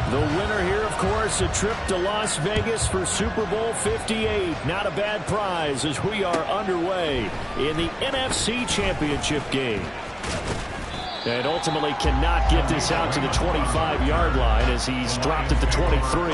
The winner here, of course, a trip to Las Vegas for Super Bowl 58. Not a bad prize as we are underway in the NFC Championship game. And ultimately cannot get this out to the 25-yard line as he's dropped at the 23.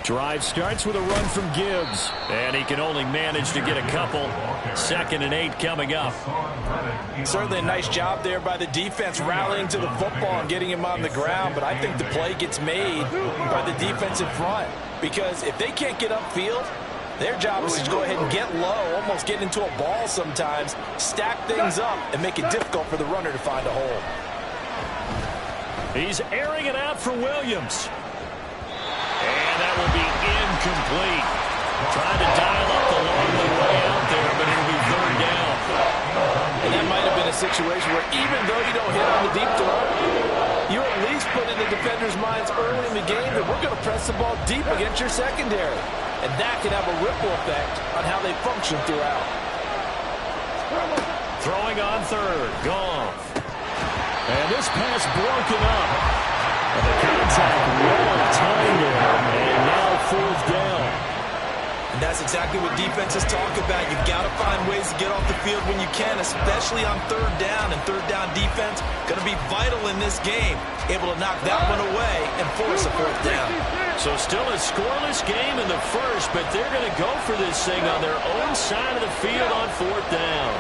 Drive starts with a run from Gibbs, and he can only manage to get a couple. 2nd and 8 coming up. Certainly a nice job there by the defense rallying to the football and getting him on the ground, but I think the play gets made by the defense in front, because if they can't get upfield, their job is to go ahead and get low, almost get into a ball sometimes, stack things up, and make it difficult for the runner to find a hole. He's airing it out for Williams. And that will be incomplete. Trying to dial up the long way out there, but it'll be 3rd down. And that might have been a situation where even though you don't hit on the deep throw, you at least put in the defenders' minds early in the game that we're going to press the ball deep against your secondary. And that can have a ripple effect on how they function throughout. Throwing on 3rd. Goff. And this pass broken up. And the contact well timed there, and now 4th down. And that's exactly what defenses talk about. You've got to find ways to get off the field when you can, especially on 3rd down. And 3rd down defense going to be vital in this game, able to knock that one away and force a 4th down. So still a scoreless game in the first, but they're going to go for this thing on their own side of the field on 4th down.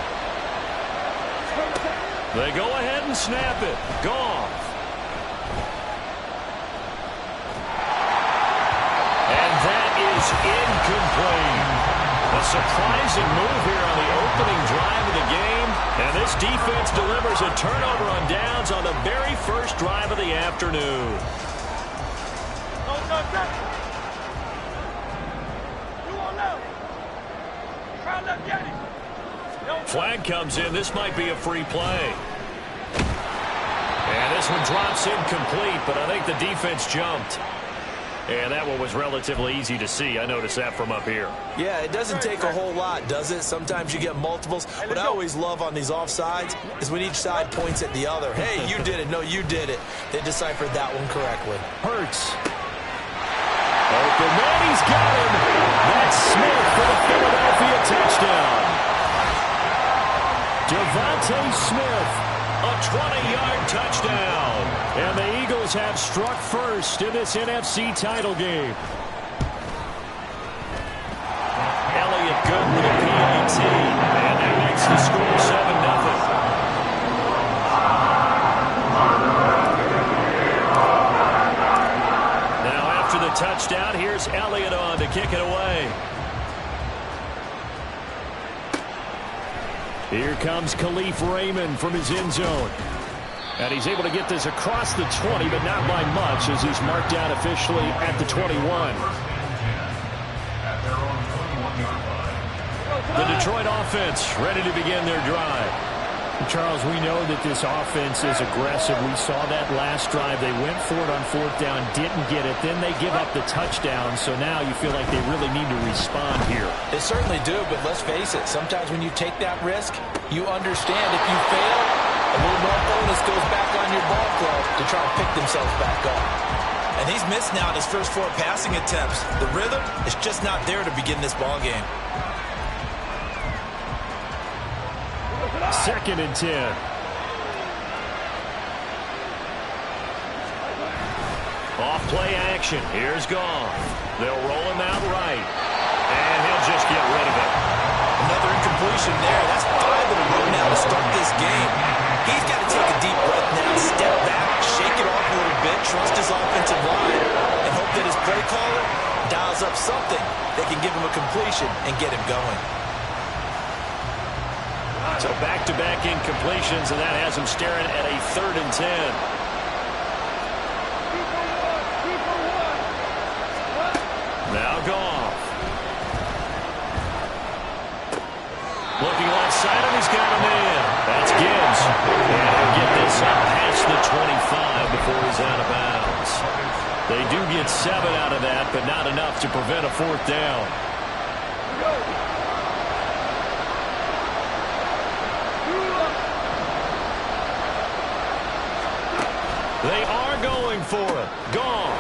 They go ahead and snap it. Goff. Incomplete. A surprising move here on the opening drive of the game. And this defense delivers a turnover on downs on the very first drive of the afternoon. Flag comes in. This might be a free play. And this one drops incomplete, but I think the defense jumped. And that one was relatively easy to see. I noticed that from up here. Yeah, it doesn't take a whole lot, does it? Sometimes you get multiples. What I always love on these offsides is when each side points at the other. Hey, you did it. No, you did it. They deciphered that one correctly. Hurts. Open man, he's got him. That's Smith for the Philadelphia touchdown. Devontae Smith, a 20-yard touchdown. And the Eagles have struck first in this NFC title game. Elliott good with a PAT. And that makes the score 7-0. Now after the touchdown, here's Elliott on to kick it away. Here comes Khalif Raymond from his end zone. And he's able to get this across the 20, but not by much as he's marked down officially at the 21. The Detroit offense ready to begin their drive. Charles, we know that this offense is aggressive. We saw that last drive. They went for it on 4th down, didn't get it. Then they give up the touchdown. So now you feel like they really need to respond here. They certainly do, but let's face it. Sometimes when you take that risk, you understand if you fail, a little more bonus goes back on your ball club to try to pick themselves back up. And he's missed now in his first 4 passing attempts. The rhythm is just not there to begin this ball game. 2nd and 10. Off play action. Here's Goff. They'll roll him out right. And he'll just get rid of it. Another incompletion there. That's 5 in a row now to start this game. He's got to take a deep breath now, step back, shake it off a little bit, trust his offensive line, and hope that his play caller dials up something that can give him a completion and get him going. So back-to-back incompletions, and that has him staring at a 3rd and 10. but not enough to prevent a fourth down. They are going for it. Goff.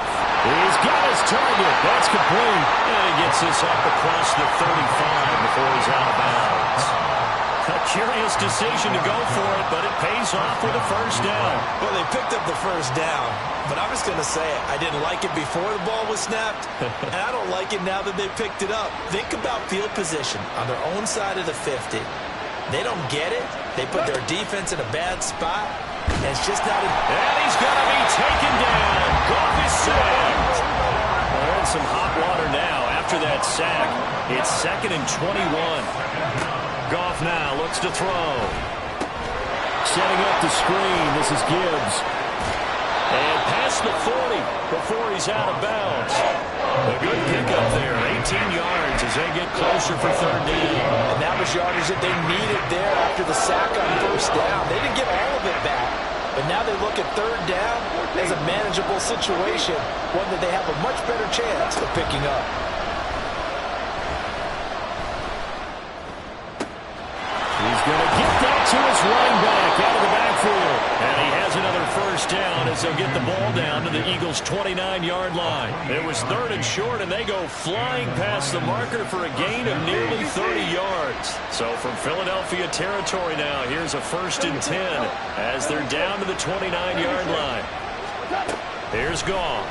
He's got his target. That's complete. And he gets this up across the 35 before he's out of bounds. A curious decision to go for it, but it pays off with a first down. Well, they picked up the first down, but I was going to say I didn't like it before the ball was snapped, and I don't like it now that they picked it up. Think about field position on their own side of the 50. They don't get it. They put their defense in a bad spot, and it's just not a... And he's going to be taken down. Goff is sacked. Well, they're in some hot water now after that sack. It's 2nd and 21. Goff now looks to throw. Setting up the screen. This is Gibbs. And past the 40 before he's out of bounds. A good pickup there. 18 yards as they get closer for 3rd down. And that was yardage that they needed there after the sack on first down. They didn't get all of it back. But now they look at 3rd down as a manageable situation, one that they have a much better chance of picking up. He's going to get that to his running back out of the backfield. And he has another first down as they'll get the ball down to the Eagles' 29-yard line. It was 3rd and short, and they go flying past the marker for a gain of nearly 30 yards. So from Philadelphia territory now, here's a 1st and 10 as they're down to the 29-yard line. Here's Goff.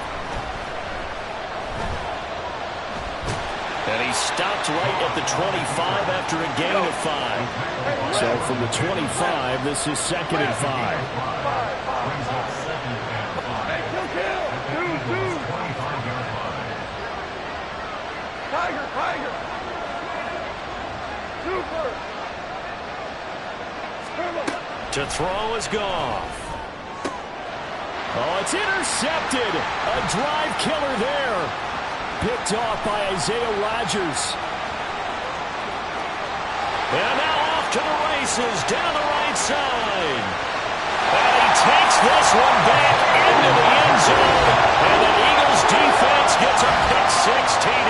And he stopped right at the 25 after a gain of 5. So from the 25, this is 2nd and 5. To throw is Goff. Oh, it's intercepted. A drive killer there. Picked off by Isaiah Rodgers. And now off to the races down the right side. And he takes this one back into the end zone. And the Eagles defense gets a pick-6 TD.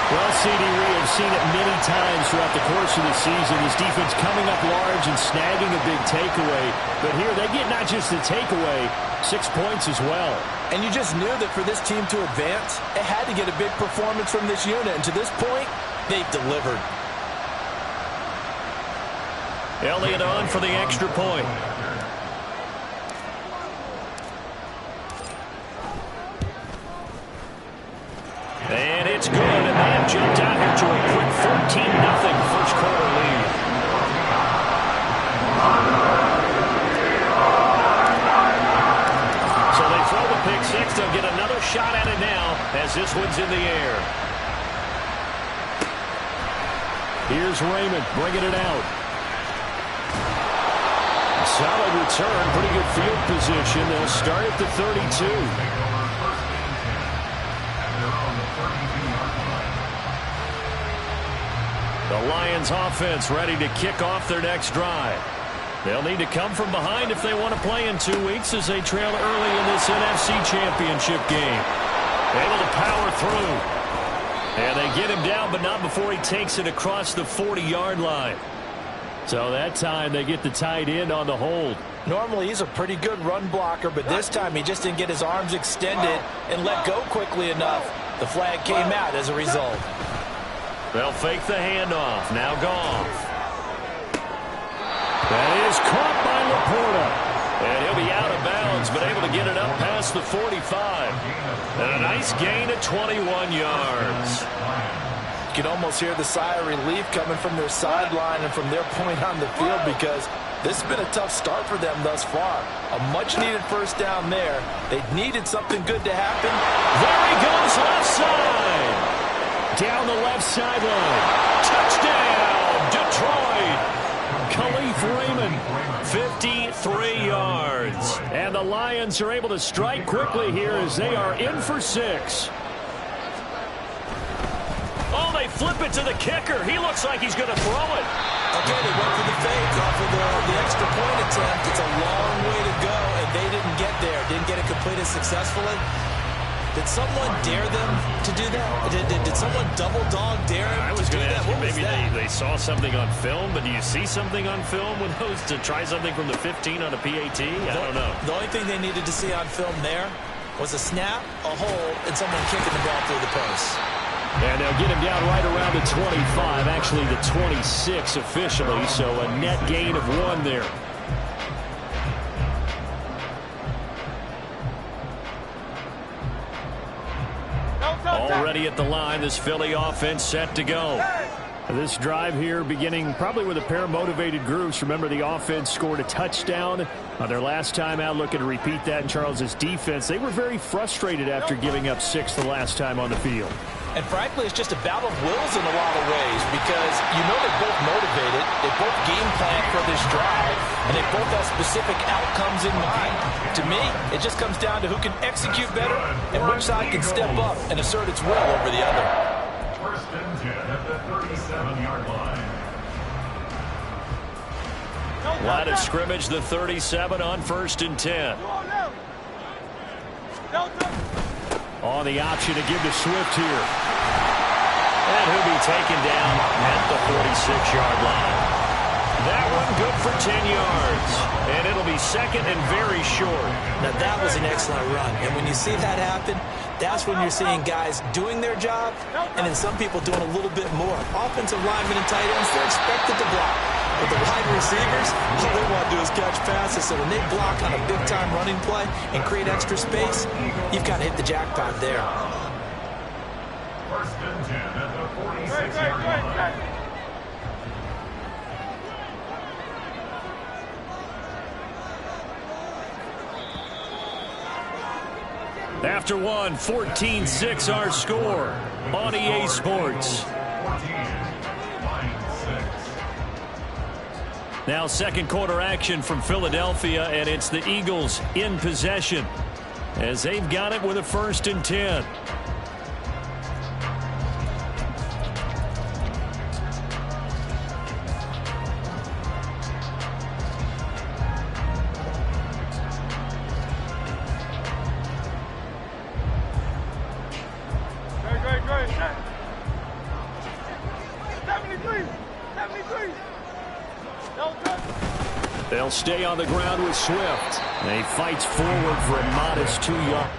Well, CD, we have seen it many times throughout the course of the season. This defense coming up large and snagging a big takeaway. But here they get not just the takeaway, 6 points as well. And you just knew that for this team to advance, it had to get a big performance from this unit. And to this point, they've delivered. Elliott on for the extra point. And it's good, and they have jumped out here to a quick 14-0 first quarter lead. So they throw the pick-6. They'll get another shot at it now as this one's in the air. Here's Raymond bringing it out. Solid return, pretty good field position. They'll start at the 32. The Lions offense ready to kick off their next drive. They'll need to come from behind if they want to play in 2 weeks as they trail early in this NFC Championship game. Able to power through. And they get him down, but not before he takes it across the 40-yard line. So that time they get the tight end on the hold. Normally he's a pretty good run blocker, but this time he just didn't get his arms extended and let go quickly enough. The flag came out as a result. They'll fake the handoff. Now Goff. That is caught by Laporta. And he'll be out of bounds, but able to get it up past the 45. And a nice gain of 21 yards. You can almost hear the sigh of relief coming from their sideline and from their point on the field because this has been a tough start for them thus far. A much-needed first down there. They needed something good to happen. There he goes left side. Down the left sideline. Touchdown, Detroit. Khalif Raymond, 53 yards. And the Lions are able to strike quickly here as they are in for 6. Oh, they flip it to the kicker. He looks like he's going to throw it. Okay, they went for the fake off of the extra point attempt. It's a long way to go, and they didn't get there. Didn't get it completed successfully. Did someone dare them to do that? Did someone double dog dare him? I was going to ask you, maybe they they saw something on film, but do you see something on film with those to try something from the 15 on a PAT? I don't know. The only thing they needed to see on film there was a snap, a hold, and someone kicking the ball through the post. And they'll get him down right around the 25, actually the 26 officially, so a net gain of 1 there. Already at the line, this Philly offense set to go. This drive here beginning probably with a pair of motivated groups. Remember, the offense scored a touchdown on their last time out, looking to repeat that in Charles's defense. They were very frustrated after giving up 6 the last time on the field. And frankly, it's just a battle of wills in a lot of ways because you know they're both motivated, they both game plan for this drive, and they both have specific outcomes in mind. To me, it just comes down to who can execute better and which side can step up and assert its will over the other. First and 10 at the 37-yard line. Line of scrimmage, the 37 on 1st and 10. On the option to give to Swift here. And he'll be taken down at the 46-yard line. That one good for 10 yards. And it'll be second and very short. Now that was an excellent run. And when you see that happen, that's when you're seeing guys doing their job and then some people doing a little bit more. Offensive linemen and tight ends, they're expected to block. But the wide receivers, all they want to do is catch passes. So when they block on a big-time running play and create extra space, you've got to hit the jackpot there. First and 10 at the 46-yard line. After one, 14-6 our score on EA Sports. 14, Now second quarter action from Philadelphia, and it's the Eagles in possession as they've got it with a 1st and 10. They'll stay on the ground with Swift. He fights forward for a modest 2 yards.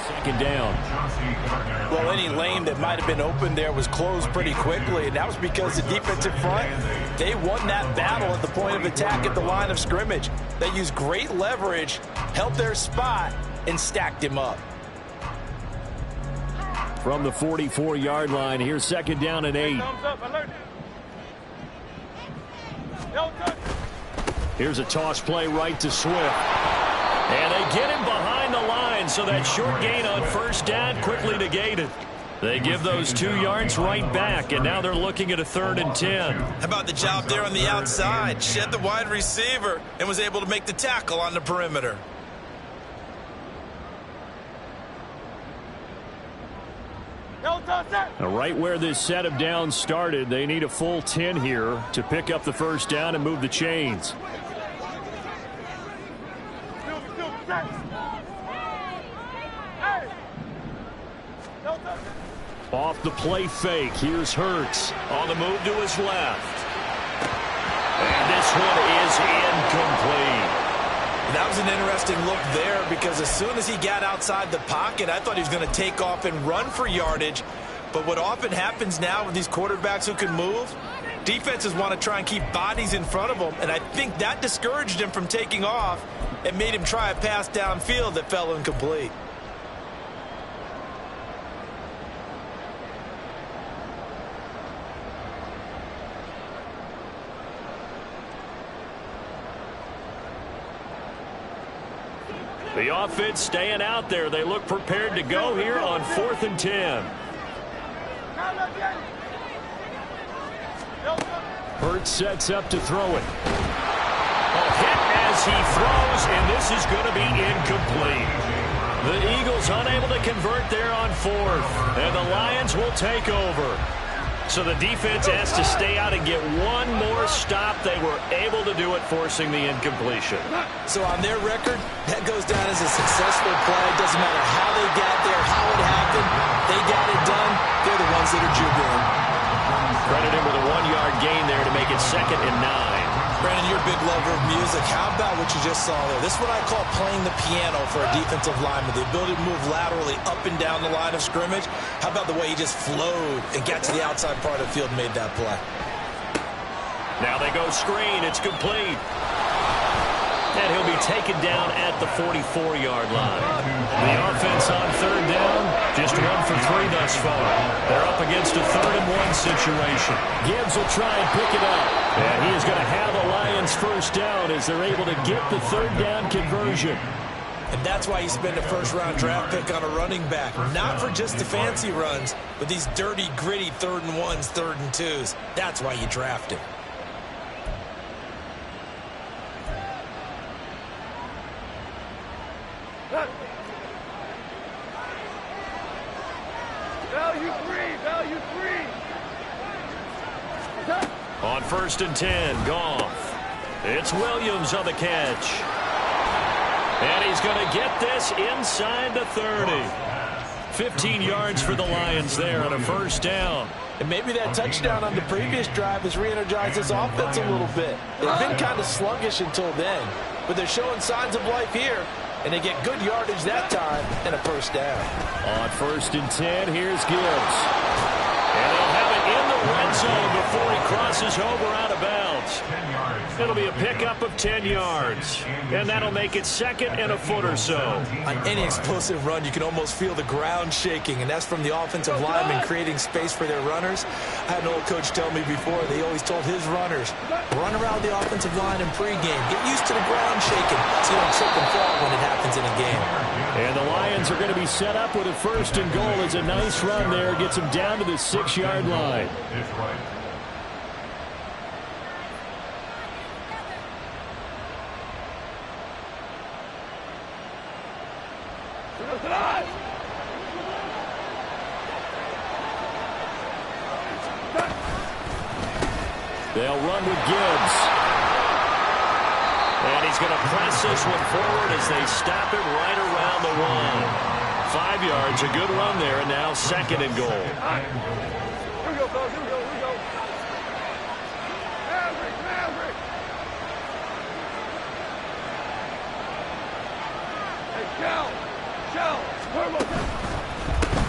Second down. Well, any lane that might have been open there was closed pretty quickly, and that was because the defensive front, they won that battle at the point of attack at the line of scrimmage. They used great leverage, held their spot, and stacked him up. From the 44-yard line, here's second down and 8. Here's a toss play right to Swift. And they get him behind the line, so that short gain on first down quickly negated. They give those 2 yards right back, and now they're looking at a 3rd and 10. How about the job there on the outside? Shed the wide receiver and was able to make the tackle on the perimeter. Now, right where this set of downs started, they need a full 10 here to pick up the first down and move the chains. Off the play fake, here's Hurts on the move to his left. And this one is incomplete. That was an interesting look there because as soon as he got outside the pocket, I thought he was going to take off and run for yardage. But what often happens now with these quarterbacks who can move, defenses want to try and keep bodies in front of them, and I think that discouraged him from taking off and made him try a pass downfield that fell incomplete. The offense staying out there. They look prepared to go here on 4th and 10. Hurts sets up to throw it. A hit as he throws, and this is going to be incomplete. The Eagles unable to convert there on 4th, and the Lions will take over. So the defense has to stay out and get one more stop. They were able to do it, forcing the incompletion. So on their record, that goes down as a successful play. Doesn't matter how they got there, how it happened. They got it done. They're the ones that are jubilant. Credit him with a 1-yard gain there to make it 2nd and 9. Brandon, you're a big lover of music. How about what you just saw there? This is what I call playing the piano for a defensive lineman. The ability to move laterally up and down the line of scrimmage. How about the way he just flowed and got to the outside part of the field and made that play? Now they go screen. It's complete. And he'll be taken down at the 44-yard line. The offense on 3rd down, just 1 for 3 thus far. They're up against a 3rd and 1 situation. Gibbs will try and pick it up. And he is going to have the Lions first down as they're able to get the 3rd down conversion. And that's why you spend a first-round draft pick on a running back. Not for just the fancy runs, but these dirty, gritty 3rd and 1s, 3rd and 2s. That's why you draft him. On 1st and 10, Goff. It's Williams on the catch. And he's going to get this inside the 30. 15 yards for the Lions there on a first down. And maybe that touchdown on the previous drive has re-energized this offense a little bit. They've been kind of sluggish until then, but they're showing signs of life here, and they get good yardage that time and a first down. On 1st and 10, here's Gibbs. And they'll have it in the red zone before he crosses over out of bounds. It'll be a pickup of 10 yards. And that'll make it 2nd and a foot or so. On any explosive run, you can almost feel the ground shaking, and that's from the offensive linemen creating space for their runners. I had an old coach tell me before, they always told his runners, run around the offensive line in pregame. Get used to the ground shaking so you don't trip and fall when it happens in a game. And the Lions are going to be set up with a 1st and goal. As a nice run there, gets them down to the 6-yard line. They'll run with Gibbs. And he's going to press this one forward as they stop it right around the 1. 5 yards, a good run there, and now 2nd and goal.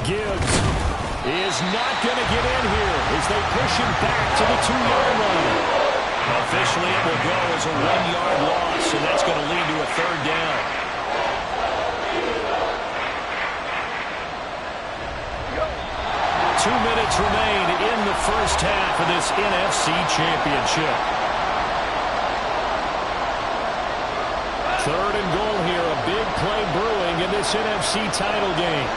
Gibbs is not going to get in here as they push him back to the 2-yard line. Officially, it will go as a 1-yard loss, and that's going to lead to a third down. Two minutes remain in the first half of this NFC Championship. Third and goal here, a big play brewing in this NFC title game.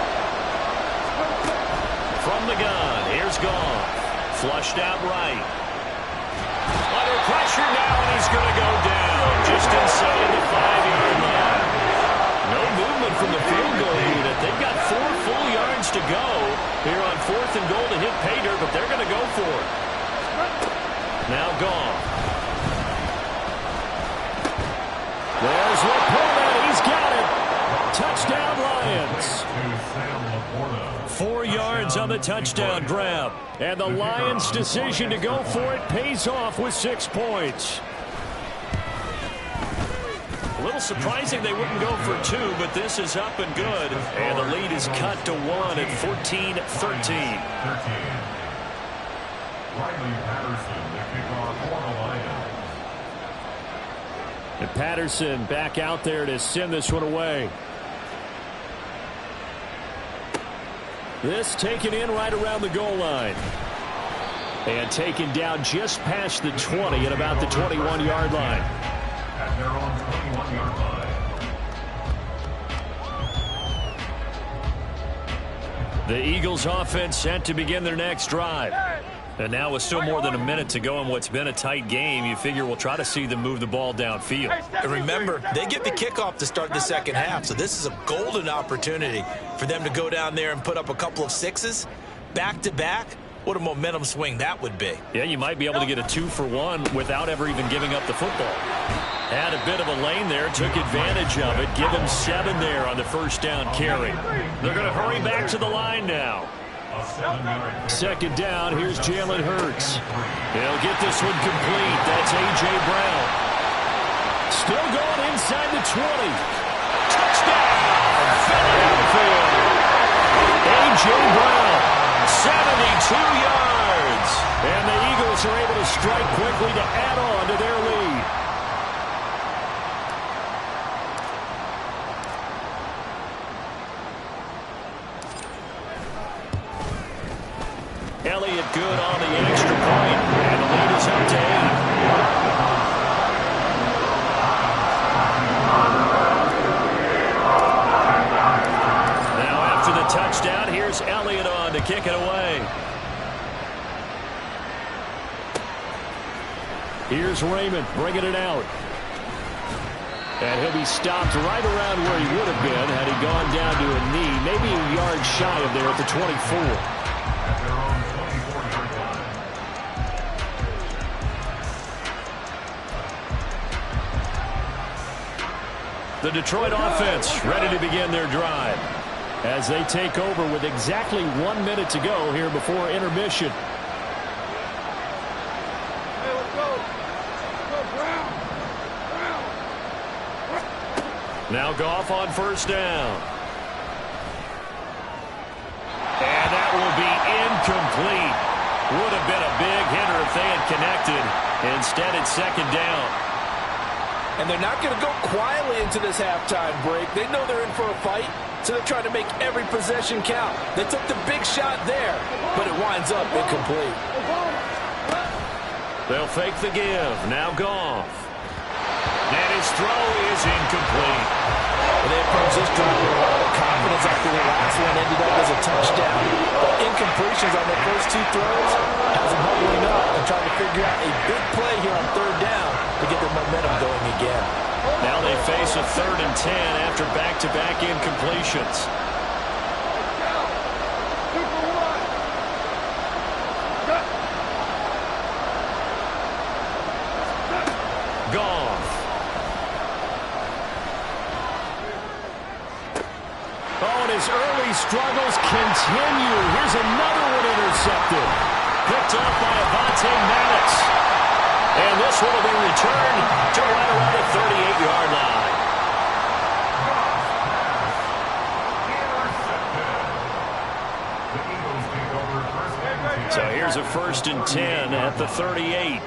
From the gun, here's Goff. Flushed out right. Under pressure now, and he's going to go down just inside the 5-yard line. No movement from the field goal unit. They've got 4 full yards to go here on 4th and goal to hit pay dirt, but they're going to go for it. Now Goff. There's Laporta. He's got it. Touchdown, Lions. 4 yards on the touchdown grab. And the Lions' decision to go for it pays off with 6 points. A little surprising they wouldn't go for 2, but this is up and good. And the lead is cut to 1 at 14-13. And Patterson back out there to send this one away. This taken in right around the goal line. And taken down just past the 20 at about the 21-yard line. At their own 21-yard line. The Eagles offense set to begin their next drive. And now with still more than a minute to go in what's been a tight game, you figure we'll try to see them move the ball downfield. And remember, they get the kickoff to start the second half, so this is a golden opportunity for them to go down there and put up a couple of 6s back-to-back. What a momentum swing that would be. Yeah, you might be able to get a 2-for-1 without ever even giving up the football. Had a bit of a lane there, took advantage of it. Give him 7 there on the first down carry. They're going to hurry back to the line now. Second down, here's Jalen Hurts. He'll get this one complete. That's A.J. Brown. Still going inside the 20. Touchdown! Philadelphia. A.J. Brown, 72 yards. And the Eagles are able to strike quickly to add on to their lead. Elliott good on the extra point, and the lead is up to 8. Now after the touchdown, here's Elliott on to kick it away. Here's Raymond bringing it out. And he'll be stopped right around where he would have been had he gone down to a knee, maybe a yard shy of there at the 24. The Detroit offense ready to begin their drive as they take over with exactly 1 minute to go here before intermission. Hey, let's go. Let's go, Brown. Now Goff on first down. And that will be incomplete. Would have been a big hitter if they had connected. Instead, it's second down. And they're not going to go quietly into this halftime break. They know they're in for a fight, so they're trying to make every possession count. They took the big shot there, but it winds up incomplete. They'll fake the give. Now Goff. And his throw is incomplete. And they approach this drive with a lot of confidence after the last one ended up as a touchdown. But incompletions on their first 2 throws has them huddling up and trying to figure out a big play here on third down to get their momentum going again. Now they face a 3rd and 10 after back-to-back incompletions. Goff. Oh, and his early struggles continue. Here's another one intercepted. Picked up by Avonte Maddox. And this one will be returned to right around the 38-yard line. So here's a 1st and 10 at the 38.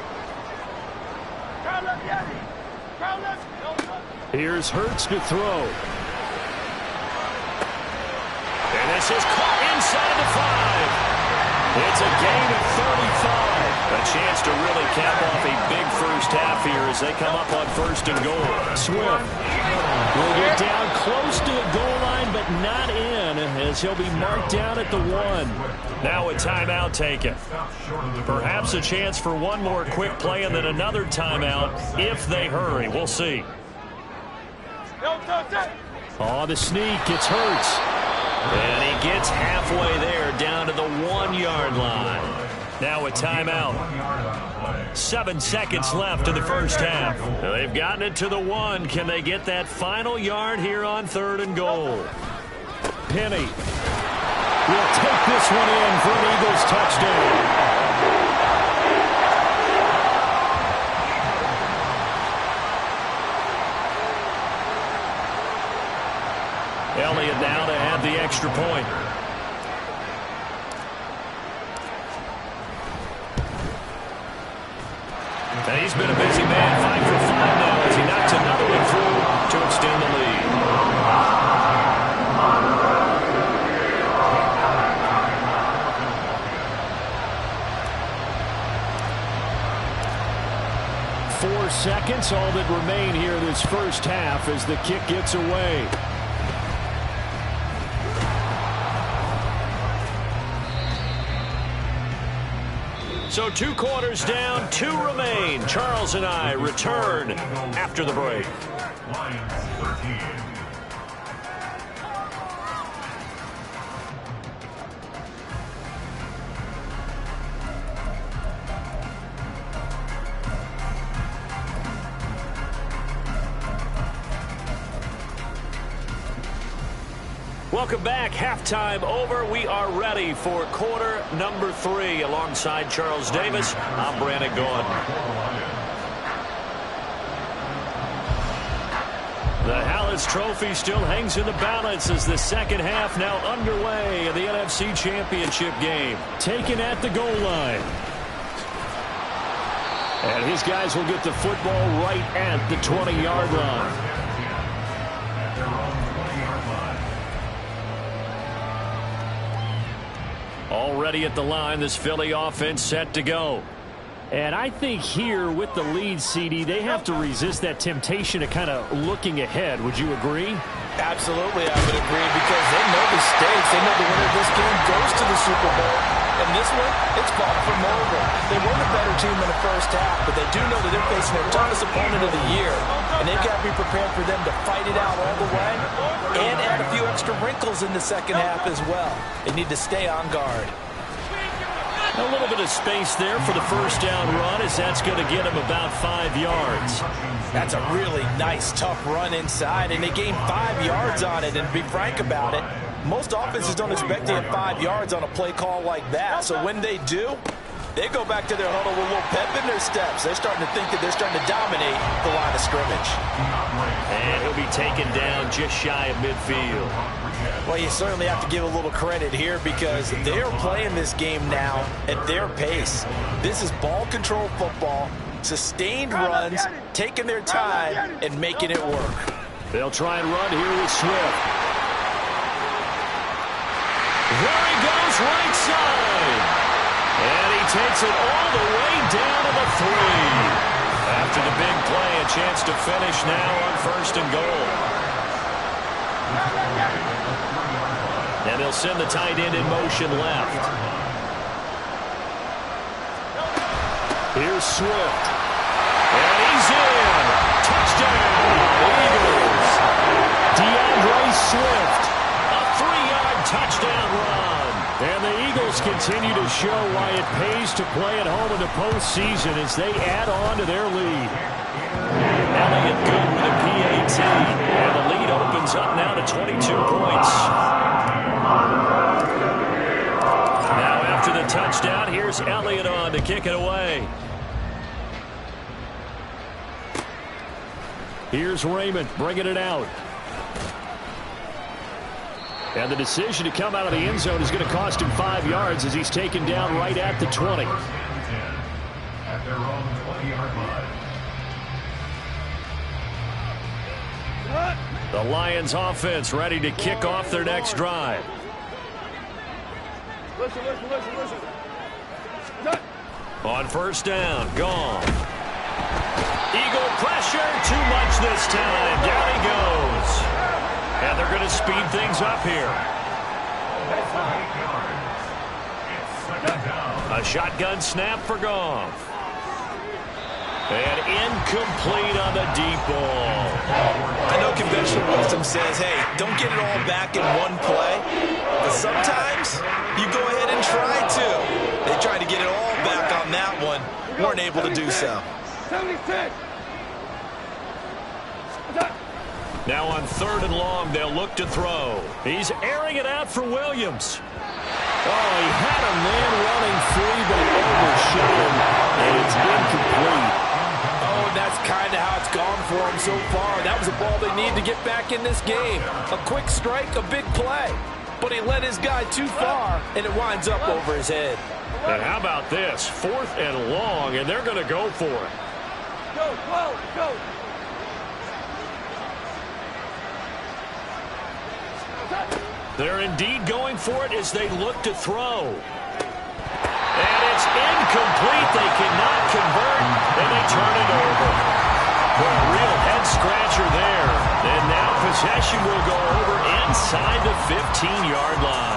Here's Hurts to throw. And this is caught inside the 5. It's a gain of 35. A chance to really cap off a big first half here as they come up on 1st and goal. Swift will get down close to the goal line, but not in, as he'll be marked down at the 1. Now a timeout taken. Perhaps a chance for one more quick play and then another timeout if they hurry. We'll see. Oh, the sneak. It's Hurts. And he gets halfway there, down to the 1-yard line. Now a timeout. 7 seconds left in the first half. They've gotten it to the 1. Can they get that final yard here on 3rd and goal? Penny will take this one in for an Eagles touchdown. Elliott now to add the extra point. And he's been a busy man, 5 for 5 now as he knocks another one through to extend the lead. Four seconds, all that remain here this first half as the kick gets away. So 2 quarters down, 2 remain. Charles and I return after the break. Lions 13. Welcome back. Halftime over. We are ready for quarter number 3. Alongside Charles Davis, I'm Brandon Gaudin. The Hallis Trophy still hangs in the balance as the second half now underway in the NFC Championship game. Taken at the goal line. And his guys will get the football right at the 20-yard line. Already at the line, this Philly offense set to go. And I think here with the lead, CD, they have to resist that temptation of kind of looking ahead. Would you agree? Absolutely, I would agree, because they know the stakes. They know the winner of this game goes to the Super Bowl. And this one, it's far from over. They were the better team in the first half, but they do know that they're facing their toughest opponent of the year. And they've got to be prepared for them to fight it out all the way and add a few extra wrinkles in the second half as well. They need to stay on guard. A little bit of space there for the first down run, as that's going to get him about 5 yards. That's a really nice, tough run inside, and they gained 5 yards on it. And to be frank about it, most offenses don't expect to hit 5 yards on a play call like that. So when they do, they go back to their huddle with a little pep in their steps. They're starting to think that they're starting to dominate the line of scrimmage. And he'll be taken down just shy of midfield. Well, you certainly have to give a little credit here because they're playing this game now at their pace. This is ball control football, sustained runs, taking their time, and making it work. They'll try and run here with Swift. There he goes, right side. And he takes it all the way down to the 3. After the big play, a chance to finish now on 1st and goal. And they'll send the tight end in motion left. Here's Swift. And he's in. Touchdown, Eagles. DeAndre Swift. A 3-yard touchdown run. And the Eagles continue to show why it pays to play at home in the postseason as they add on to their lead. Elliott good with a PAT. And the lead opens up now to 22 points. Now after the touchdown. touchdown. Here's Elliott on to kick it away. Here's Raymond bringing it out. And the decision to come out of the end zone is going to cost him 5 yards as he's taken down right at the 20. At their own 20-yard line. The Lions offense ready to kick off their next drive. Listen. On first down, gone. Eagle pressure, too much this time. Down he goes. And they're going to speed things up here. A shotgun snap for Goff. And incomplete on the deep ball. I know conventional wisdom says, hey, don't get it all back in one play. But sometimes you go ahead and try to. They tried to get it all back on that one. Weren't able to do so. 76. Now on third and long, they'll look to throw. He's airing it out for Williams. Oh, he had a man running free, but he overshot him, and it's incomplete. Oh, that's kind of how it's gone for him so far. That was a ball they need to get back in this game. A quick strike, a big play. But he let his guy too far, and it winds up over his head. And how about this? 4th and long, and they're going to go for it. Go. They're indeed going for it as they look to throw. And it's incomplete. They cannot convert, and they turn it over. For a real head-scratcher there. And now possession will go over inside the 15-yard line.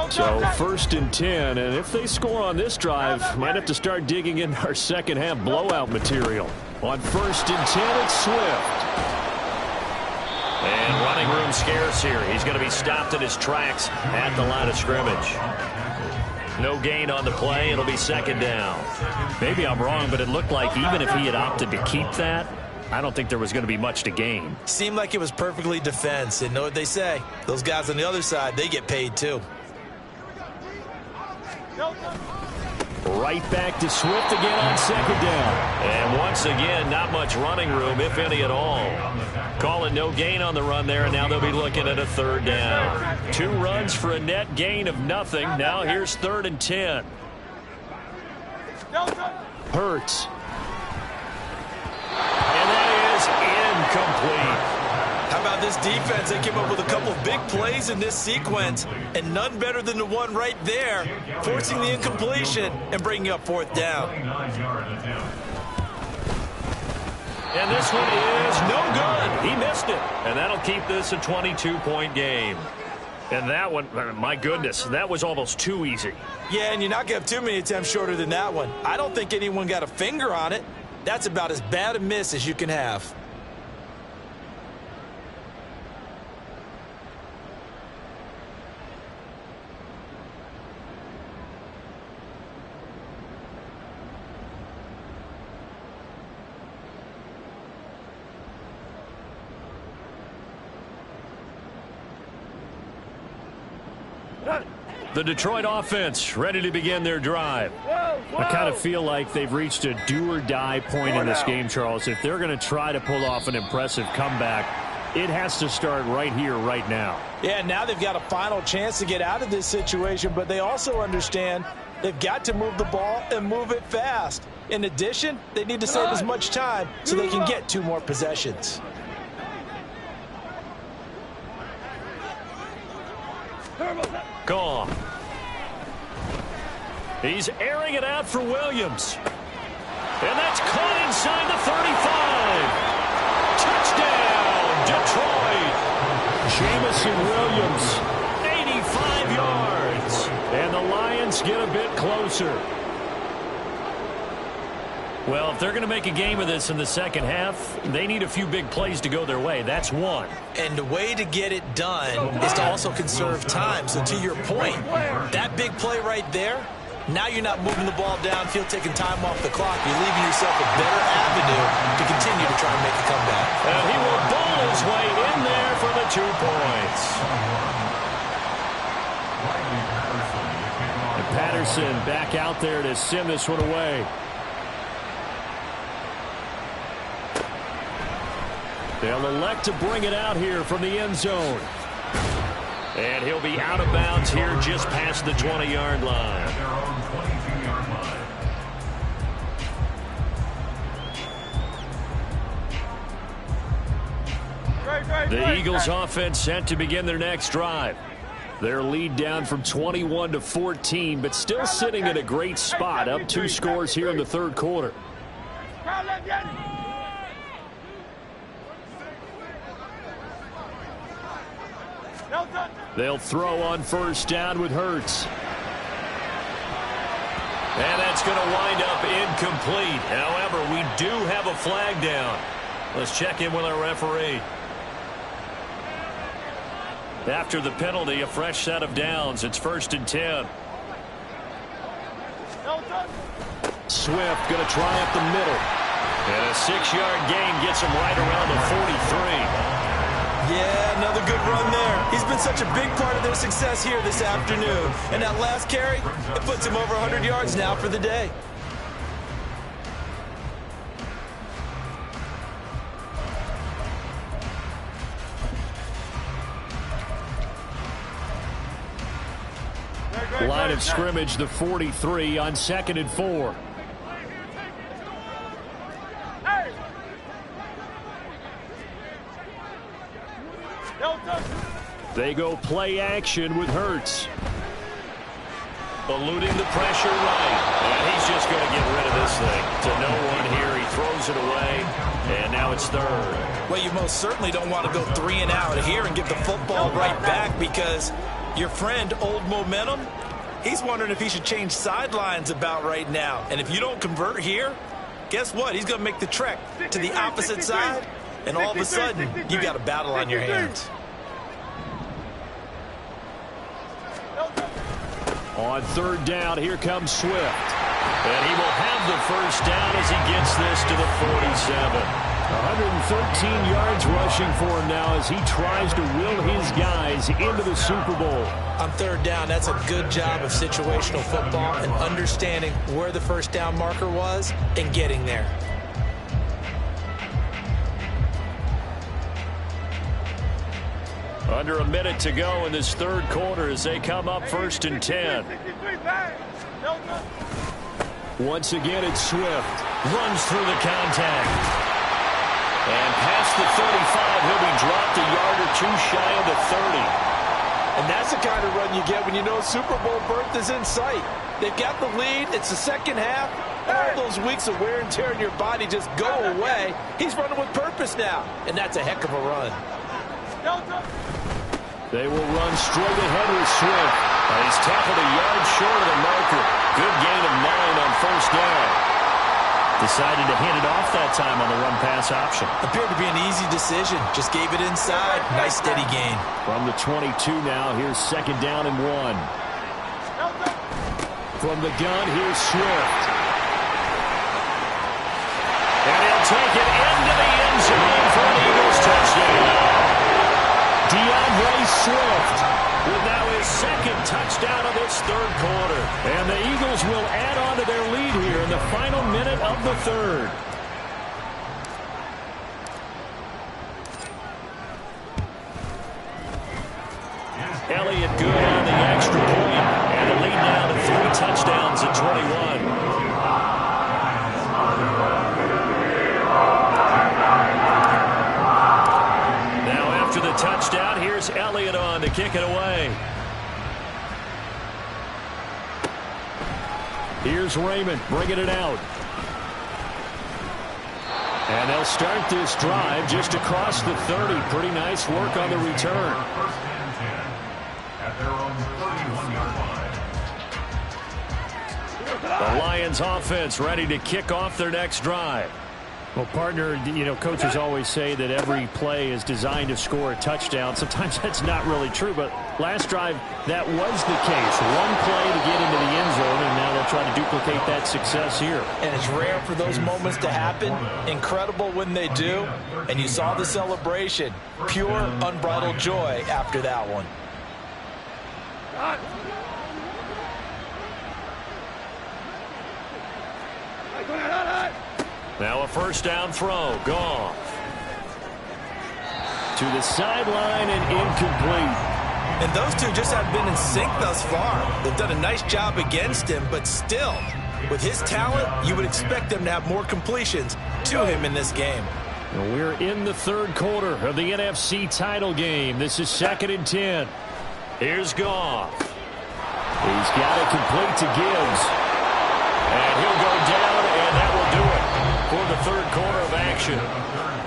So 1st and 10, and if they score on this drive, might have to start digging in our second-half blowout material. On 1st and 10, it's Swift. And running room scarce here. He's going to be stopped in his tracks at the line of scrimmage. No gain on the play. It'll be 2nd down. Maybe I'm wrong, but it looked like even if he had opted to keep that, I don't think there was going to be much to gain. Seemed like it was perfectly defense. And know what they say? Those guys on the other side, they get paid too. Right back to Swift again on 2nd down. And once again, not much running room, if any at all. Calling no gain on the run there, and now they'll be looking at a 3rd down. 2 runs for a net gain of nothing. Now here's 3rd and 10. Hurts. And that is incomplete. How about this defense? They came up with a couple of big plays in this sequence, and none better than the one right there, forcing the incompletion and bringing up 4th down. And this one is no good. He missed it. And that'll keep this a 22-point game. And that one, my goodness, that was almost too easy. Yeah, and you're not going to have too many attempts shorter than that one. I don't think anyone got a finger on it. That's about as bad a miss as you can have. The Detroit offense ready to begin their drive. I kind of feel like they've reached a do-or-die point in this game, Charles. If they're going to try to pull off an impressive comeback, it has to start right here, right now. Yeah, now they've got a final chance to get out of this situation, but they also understand they've got to move the ball and move it fast. In addition, they need to save as much time so they can get 2 more possessions. Gone. He's airing it out for Williams. And that's caught inside the 35. Touchdown, Detroit. Jamison Williams, 85 yards. And the Lions get a bit closer. Well, if they're going to make a game of this in the second half, they need a few big plays to go their way. That's one. And the way to get it done is to also conserve time. So to your point, that big play right there, Now you're not moving the ball downfield, taking time off the clock. You're leaving yourself a better avenue to continue to try and make a comeback. And he will bowl his way in there for the 2 points. And Patterson back out there to send this one away. They'll elect to bring it out here from the end zone. And he'll be out of bounds here just past the 20-yard line. The Eagles offense set to begin their next drive. Their lead down from 21 to 14, but still sitting in a great spot, up 2 scores here in the 3rd quarter. They'll throw on 1st down with Hurts. And that's going to wind up incomplete. However, we do have a flag down. Let's check in with our referee. After the penalty, a fresh set of downs. It's 1st and 10. Swift going to try up the middle. And a 6-yard gain gets him right around the 43. Yeah, another good run there. He's been such a big part of their success here this afternoon. And that last carry, it puts him over 100 yards now for the day. Line of scrimmage, the 43 on 2nd and 4. They go play action with Hurts. Eluding the pressure right. And he's just going to get rid of this thing. To no one here. He throws it away. And now it's 3rd. Well, you most certainly don't want to go 3 and out here and give the football right back, because your friend, Old Momentum, he's wondering if he should change sidelines about right now. And if you don't convert here, guess what? He's going to make the trek to the opposite side. And all of a sudden, you got a battle on your hands. On 3rd down, here comes Swift. And he will have the 1st down as he gets this to the 47. 113 yards rushing for him now as he tries to will his guys into the Super Bowl. On 3rd down, that's a good job of situational football and understanding where the 1st down marker was and getting there. Under a minute to go in this 3rd quarter as they come up 1st and 10. Once again, it's Swift. Runs through the contact. And past the 35, he'll be dropped a yard or 2 shy of the 30. And that's the kind of run you get when you know Super Bowl berth is in sight. They've got the lead. It's the 2nd half. All those weeks of wear and tear in your body just go away. He's running with purpose now. And that's a heck of a run. They will run straight ahead with Swift. He's tackled a yard short of the marker. Good gain of 9 on 1st down. Decided to hand it off that time on the run-pass option. Appeared to be an easy decision. Just gave it inside. Nice steady gain. From the 22 now, here's 2nd down and 1. From the gun, here's Swift. And he'll take it into the end zone for an Eagles touchdown. DeAndre Swift with now his 2nd touchdown of this 3rd quarter. And the Eagles will add on to their lead here in the final minute of the 3rd. Elliott good on the extra point. And the lead now to 3 touchdowns at 21. After the touchdown, here's Elliott on to kick it away. Here's Raymond bringing it out. And they'll start this drive just across the 30. Pretty nice work on the return. 1st and 10 at their own 31-yard line. The Lions offense ready to kick off their next drive. Well, partner, you know, coaches always say that every play is designed to score a touchdown. Sometimes that's not really true, but last drive, that was the case. One play to get into the end zone, and now they'll try to duplicate that success here. And it's rare for those moments to happen. Incredible when they do. And you saw the celebration. Pure, unbridled joy after that one. Now a first down throw. Goff. To the sideline and incomplete. And those two just have been in sync thus far. They've done a nice job against him, but still, with his talent, you would expect them to have more completions to him in this game. And we're in the third quarter of the NFC title game. This is 2nd and 10. Here's Goff. He's got it complete to Gibbs. And he'll go down, and that will do it for the third quarter of action.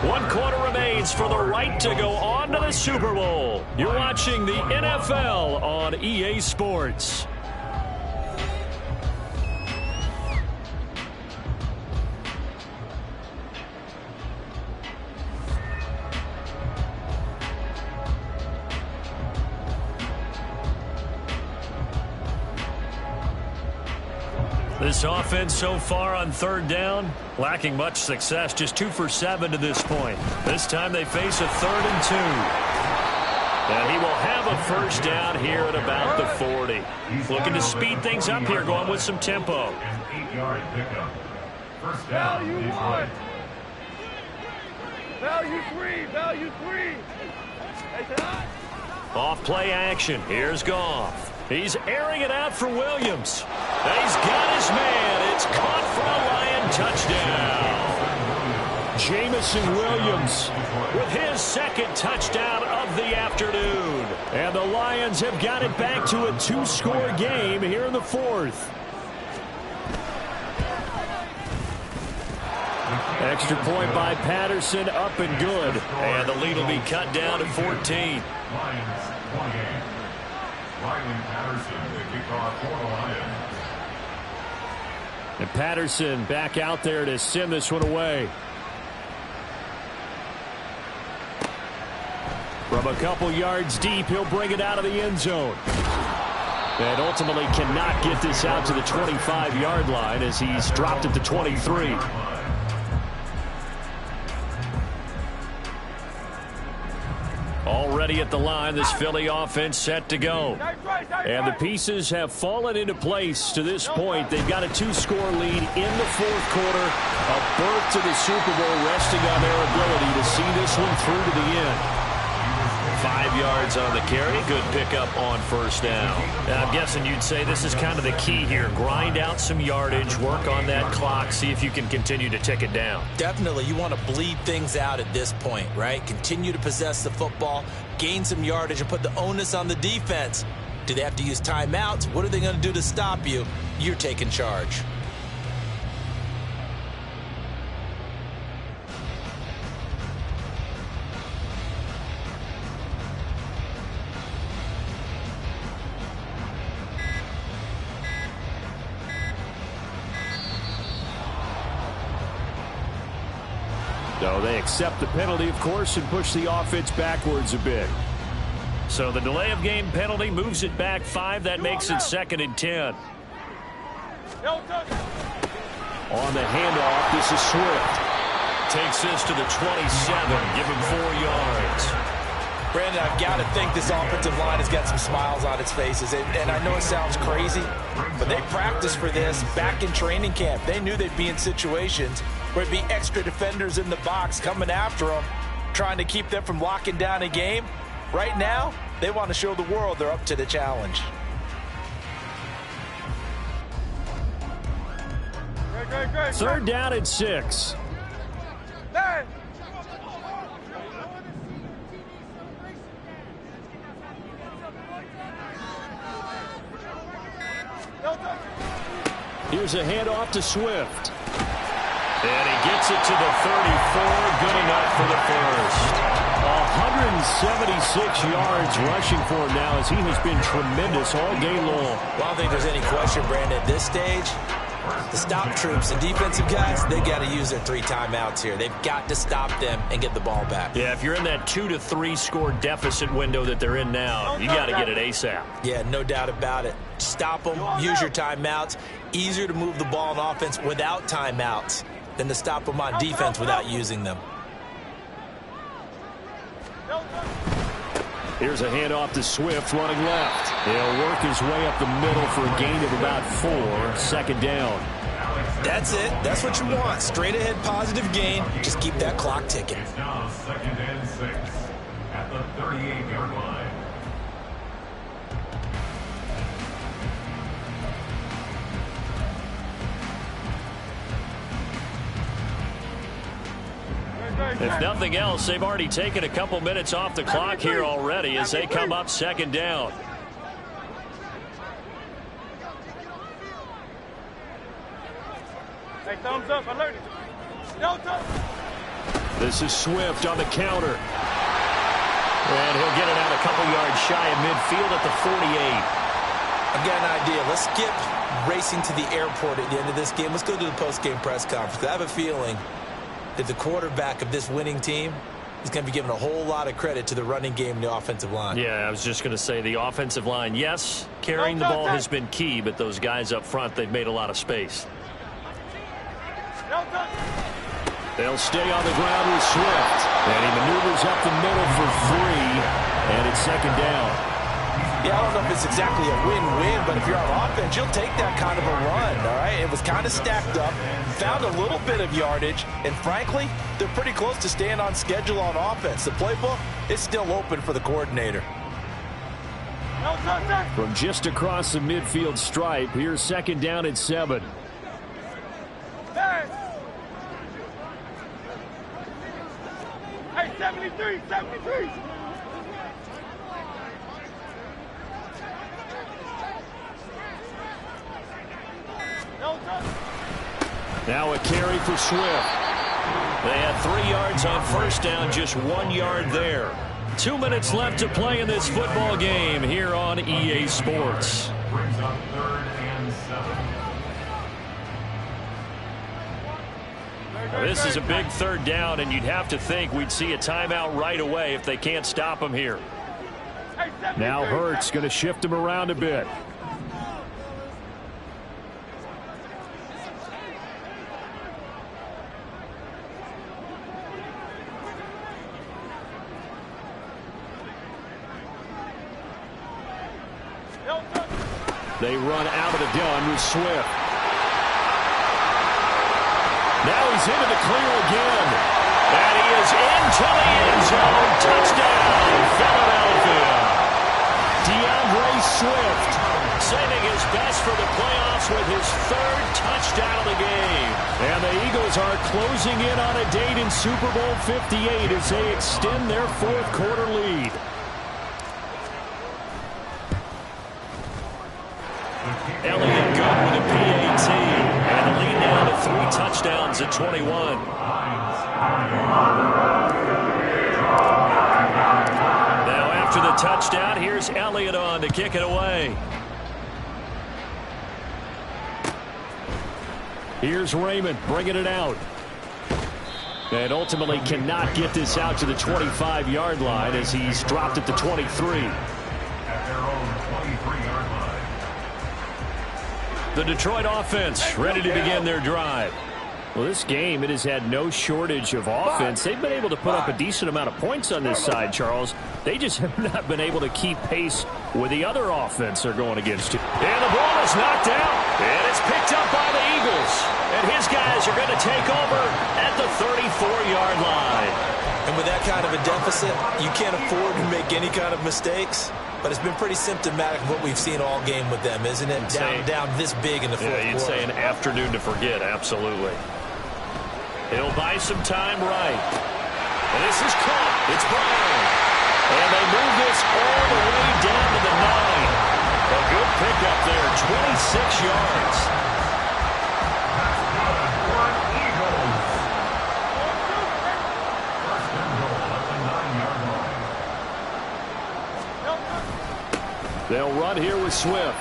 1 quarter remains for the right to go on to the Super Bowl. You're watching the NFL on EA Sports. This offense so far on third down, lacking much success, just 2 for 7 to this point. This time they face a 3rd and 2. And he will have a first down here at about the 40. Looking to speed things up here, going with some tempo. Value 1. Value 3. Value 3. Off play action. Here's Goff. He's airing it out for Williams. He's got his man. It's caught for a Lion touchdown. Jamison Williams with his 2nd touchdown of the afternoon. And the Lions have got it back to a 2-score game here in the 4th. Extra point by Patterson, up and good. And the lead will be cut down to 14. And Patterson back out there to send this one away. From a couple yards deep, he'll bring it out of the end zone. And ultimately cannot get this out to the 25-yard line as he's dropped it to 23. Already at the line, this Philly offense set to go. And the pieces have fallen into place to this point. They've got a 2-score lead in the 4th quarter. A berth to the Super Bowl resting on their ability to see this one through to the end. 5 yards on the carry. Good pickup on first down. I'm guessing you'd say this is kind of the key here. Grind out some yardage, work on that clock, see if you can continue to tick it down. Definitely, you want to bleed things out at this point, right? Continue to possess the football, gain some yardage, and put the onus on the defense. Do they have to use timeouts? What are they going to do to stop you? You're taking charge. So they accept the penalty, of course, and push the offense backwards a bit. So the delay of game penalty moves it back 5. That makes it 2nd and 10. On the handoff, this is Swift. Takes this to the 27. Give him 4 yards. Brandon, I've got to think this offensive line has got some smiles on its faces. And I know it sounds crazy, but they practiced for this back in training camp. They knew they'd be in situations where it'd be extra defenders in the box coming after them, trying to keep them from locking down a game. Right now, they want to show the world they're up to the challenge. Great. 3rd down and 6. Hey! Here's a handoff to Swift. And he gets it to the 34. Good enough for the first. 176 yards rushing for him now as he has been tremendous all day long. Well, I don't think there's any question, Brandon, at this stage, the stop troops, the defensive guys, they got to use their 3 timeouts here. They've got to stop them and get the ball back. Yeah, if you're in that 2 to 3 score deficit window that they're in now, you got to get it ASAP. Yeah, no doubt about it. stop them, use your timeouts. Easier to move the ball on offense without timeouts than to stop them on defense without using them. Here's a handoff to Swift running left. He'll work his way up the middle for a gain of about 4. Second down. That's it. That's what you want. Straight ahead positive gain. Just keep that clock ticking. It's now 2nd and 6 at the 38-yard line. If nothing else, they've already taken a couple minutes off the clock here already as they come up second down. Hey, thumbs up, alert. Delta. This is Swift on the counter. And he'll get it out a couple yards shy of midfield at the 48. I've got an idea. Let's skip racing to the airport at the end of this game. Let's go to the post-game press conference. I have a feeling that the quarterback of this winning team is going to be given a whole lot of credit to the running game and the offensive line. Yeah, I was just going to say the offensive line, yes, carrying the ball has been key, but those guys up front, they've made a lot of space. They'll stay on the ground with Swift. And he maneuvers up the middle for 3. And it's second down. Yeah, I don't know if it's exactly a win-win, but if you're on offense, you'll take that kind of a run, all right? It was kind of stacked up, found a little bit of yardage, and frankly, they're pretty close to staying on schedule on offense. The playbook is still open for the coordinator. From just across the midfield stripe, here's second down at 7. Hey, 73, 73. Now a carry for Swift. They had 3 yards on first down, just 1 yard there. 2 minutes left to play in this football game here on EA Sports. Brings up 3rd and 7. This is a big third down, and you'd have to think we'd see a timeout right away if they can't stop him here. Now Hurts going to shift him around a bit. They run out of the gun with Swift. Now he's into the clear again. And he is into the end zone. Touchdown, Philadelphia. DeAndre Swift saving his best for the playoffs with his 3rd touchdown of the game. And the Eagles are closing in on a date in Super Bowl 58 as they extend their 4th quarter lead. Elliott good with a PAT. And the lead now to 3 touchdowns at 21. Now after the touchdown, here's Elliott on to kick it away. Here's Raymond bringing it out. And ultimately cannot get this out to the 25-yard line as he's dropped at the 23. At their own 23-yard line. The Detroit offense ready to begin their drive. Well, this game, it has had no shortage of offense. They've been able to put up a decent amount of points on this side, Charles. They just have not been able to keep pace with the other offense they're going against. And the ball is knocked out. And it's picked up by the Eagles. And his guys are going to take over at the 34-yard line. And with that kind of a deficit, you can't afford to make any kind of mistakes. But it's been pretty symptomatic of what we've seen all game with them, isn't it? Down this big in the 4th quarter. You'd say an afternoon to forget, absolutely. He'll buy some time right. And this is caught. It's Brown. And they move this all the way down to the 9. A good pickup there, 26 yards. They'll run here with Swift.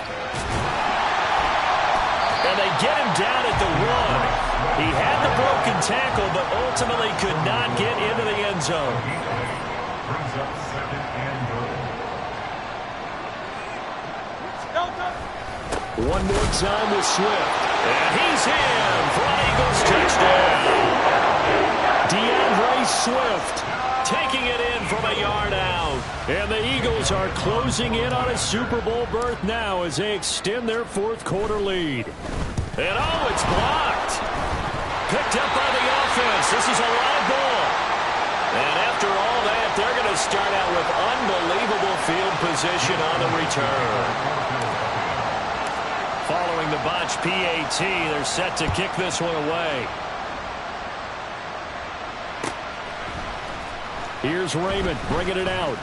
And they get him down at the 1. He had the broken tackle, but ultimately could not get into the end zone. Brings up 2nd and goal. One more time with Swift. And he's in for an Eagles touchdown. DeAndre Swift taking it in from a yard out. And the Eagles are closing in on a Super Bowl berth now as they extend their fourth quarter lead. And oh, it's blocked. Picked up by the offense. This is a live ball. And after all that, they're going to start out with unbelievable field position on the return. Following the botch PAT, they're set to kick this one away. Here's Raymond bringing it out.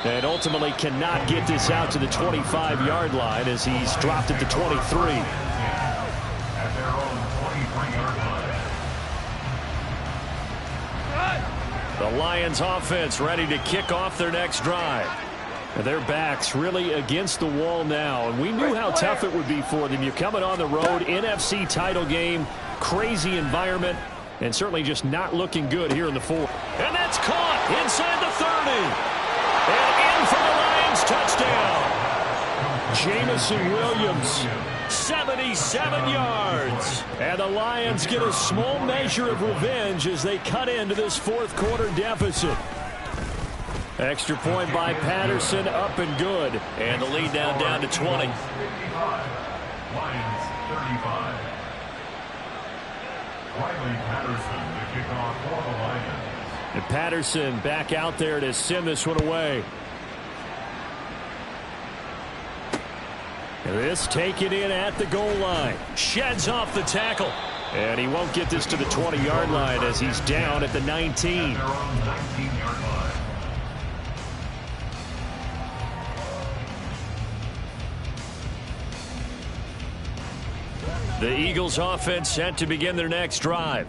And ultimately cannot get this out to the 25-yard line as he's dropped it to 23. At their own 23-yard line. The Lions offense ready to kick off their next drive. Their backs really against the wall now, and we knew how tough it would be for them. You're coming on the road, NFC title game, crazy environment, and certainly just not looking good here in the fourth. And that's caught inside the 30. And in for the Lions touchdown. Jamison Williams, 77 yards. And the Lions get a small measure of revenge as they cut into this fourth quarter deficit. Extra point by Patterson, up and good. And the lead down to 20. Lions 35. Riley Patterson, the kickoff for the Lions. And Patterson back out there to send this one away. And this taken in at the goal line. Sheds off the tackle. And he won't get this to the 20-yard line as he's down at the 19. Their own 19-yard line. The Eagles offense set to begin their next drive.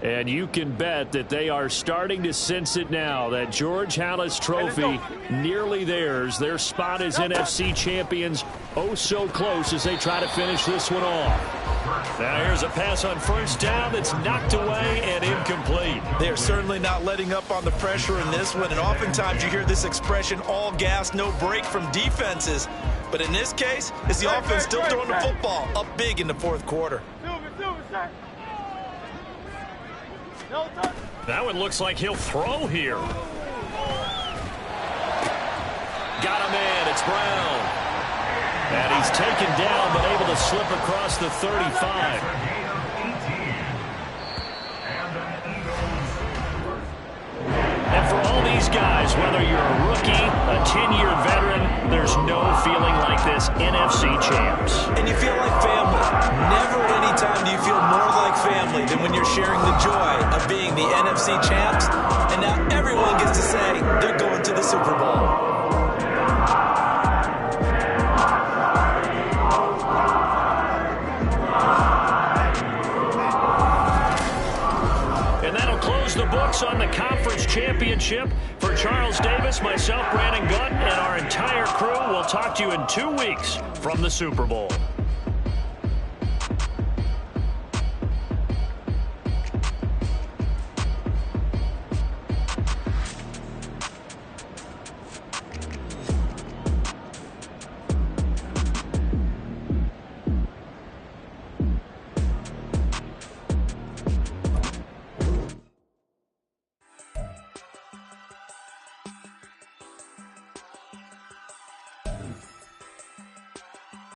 And you can bet that they are starting to sense it now. That George Halas trophy nearly theirs. Their spot as NFC champions oh so close as they try to finish this one off. Now here's a pass on first down that's knocked away and incomplete. They're certainly not letting up on the pressure in this one, and oftentimes you hear this expression, all gas, no break from defenses. But in this case, it's the offense still throwing the football up big in the fourth quarter. That one looks like he'll throw here. Got him in. It's Brown. And he's taken down but able to slip across the 35. And for all these guys, whether you're a rookie, a 10-year veteran, there's no feeling like this NFC champs. And you feel like family. Never at any time do you feel more like family than when you're sharing the joy of being the NFC champs. And now everyone gets to say they're going to the Super Bowl. The books on the conference championship. For Charles Davis, myself, Brandon Gunn, and our entire crew, we'll talk to you in 2 weeks from the Super Bowl.